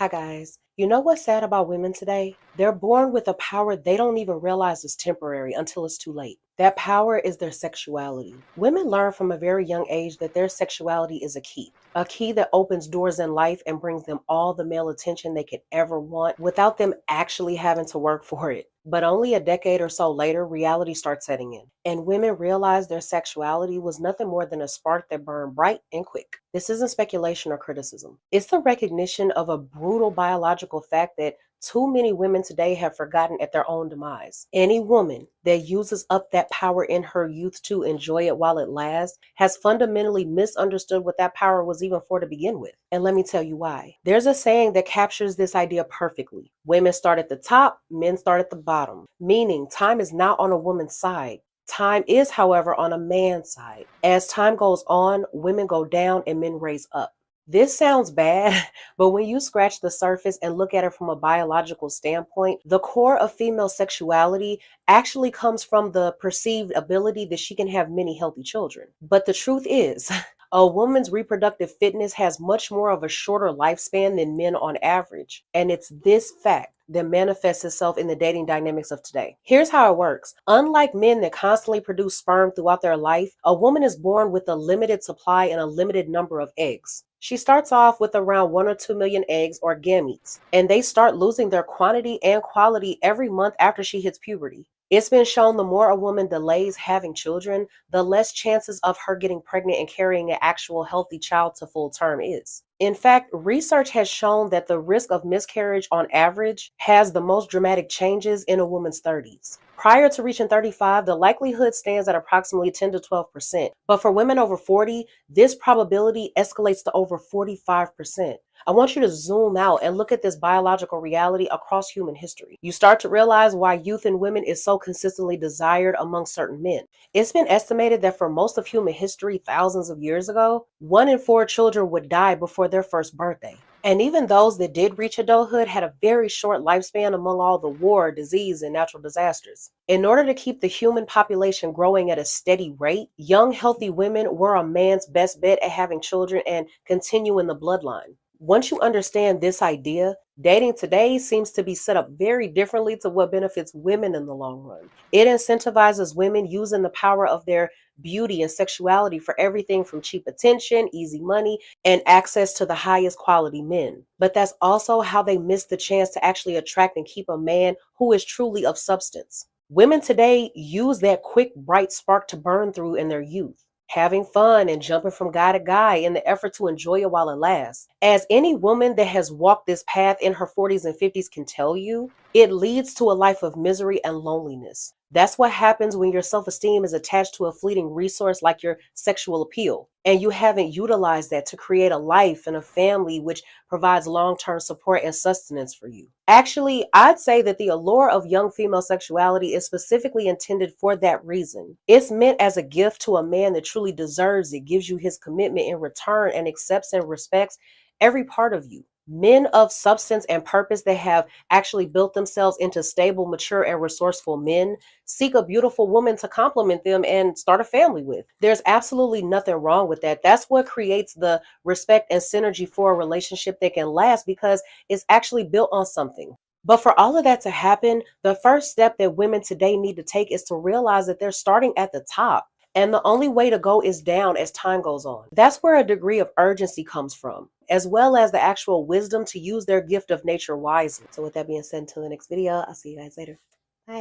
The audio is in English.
Hi, guys. You know what's sad about women today? They're born with a power they don't even realize is temporary until it's too late. That power is their sexuality. Women learn from a very young age that their sexuality is a key that opens doors in life and brings them all the male attention they could ever want without them actually having to work for it. But only a decade or so later, reality starts setting in, and women realize their sexuality was nothing more than a spark that burned bright and quick. This isn't speculation or criticism. It's the recognition of a brutal biological fact that too many women today have forgotten at their own demise. Any woman that uses up that power in her youth to enjoy it while it lasts has fundamentally misunderstood what that power was even for to begin with. And let me tell you why. There's a saying that captures this idea perfectly. Women start at the top, men start at the bottom, meaning time is not on a woman's side. Time is, however, on a man's side. As time goes on, women go down and men raise up. This sounds bad, but when you scratch the surface and look at it from a biological standpoint, the core of female sexuality actually comes from the perceived ability that she can have many healthy children. But the truth is, a woman's reproductive fitness has much more of a shorter lifespan than men on average. And it's this fact that manifests itself in the dating dynamics of today. Here's how it works. Unlike men that constantly produce sperm throughout their life, a woman is born with a limited supply and a limited number of eggs. She starts off with around 1 or 2 million eggs or gametes, and they start losing their quantity and quality every month after she hits puberty. It's been shown the more a woman delays having children, the less chances of her getting pregnant and carrying an actual healthy child to full term is. In fact, research has shown that the risk of miscarriage on average has the most dramatic changes in a woman's 30s. Prior to reaching 35, the likelihood stands at approximately 10 to 12%. But for women over 40, this probability escalates to over 45%. I want you to zoom out and look at this biological reality across human history. You start to realize why youth in women is so consistently desired among certain men. It's been estimated that for most of human history, thousands of years ago, 1 in 4 children would die before their first birthday. And even those that did reach adulthood had a very short lifespan among all the war, disease, and natural disasters. In order to keep the human population growing at a steady rate, young, healthy women were a man's best bet at having children and continuing the bloodline. Once you understand this idea, dating today seems to be set up very differently to what benefits women in the long run. It incentivizes women using the power of their beauty and sexuality for everything from cheap attention, easy money, and access to the highest quality men. But that's also how they miss the chance to actually attract and keep a man who is truly of substance. Women today use that quick, bright spark to burn through in their youth, having fun and jumping from guy to guy in the effort to enjoy it while it lasts. As any woman that has walked this path in her 40s and 50s can tell you, it leads to a life of misery and loneliness. That's what happens when your self esteem is attached to a fleeting resource like your sexual appeal, and you haven't utilized that to create a life and a family which provides long term support and sustenance for you. Actually, I'd say that the allure of young female sexuality is specifically intended for that reason. It's meant as a gift to a man that truly deserves it, gives you his commitment in return, and accepts and respects every part of you. Men of substance and purpose that have actually built themselves into stable, mature, and resourceful men seek a beautiful woman to complement them and start a family with. There's absolutely nothing wrong with that. That's what creates the respect and synergy for a relationship that can last because it's actually built on something. But for all of that to happen, the first step that women today need to take is to realize that they're starting at the top. And the only way to go is down as time goes on. That's where a degree of urgency comes from, as well as the actual wisdom to use their gift of nature wisely. So with that being said, until the next video, I'll see you guys later.